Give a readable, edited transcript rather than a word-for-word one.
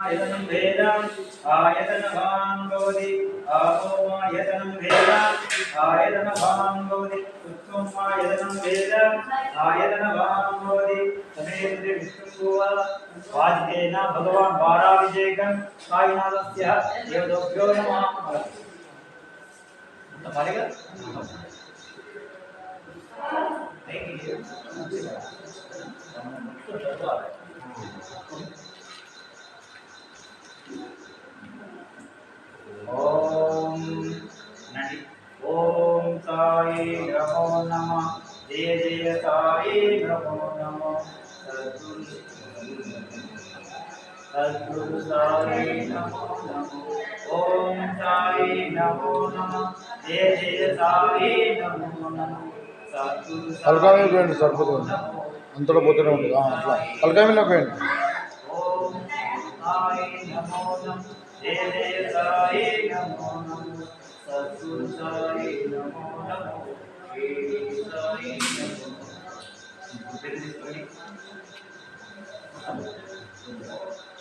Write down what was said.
यतनं वेद आयतनवान् भवति आपोमायतनं वेद आयतनवान् भवति उत्तममायतनं वेद आयतनवान् भवति तमेतद् विष्णुः वाजपेयेन भगवान् वाराभिषेकं साईनाथस्य देवताभ्यो नमः मारेगा ओम साई नमो नमः जय जय साई नमो नमः सद्गुरु साई नमो नमः ओम साई नमो नमः जय जय साई नमो नमः सद्गुरु अलगावे పోయండి సరిపోతుంది అంతలో పోతూనే ఉంటుంది అట్లా अलगावेలో పోయండి ओम साई नमो नमः जय जय साई नमो नमः सद्गुरु साई नमो नमः जय साई नमो नमः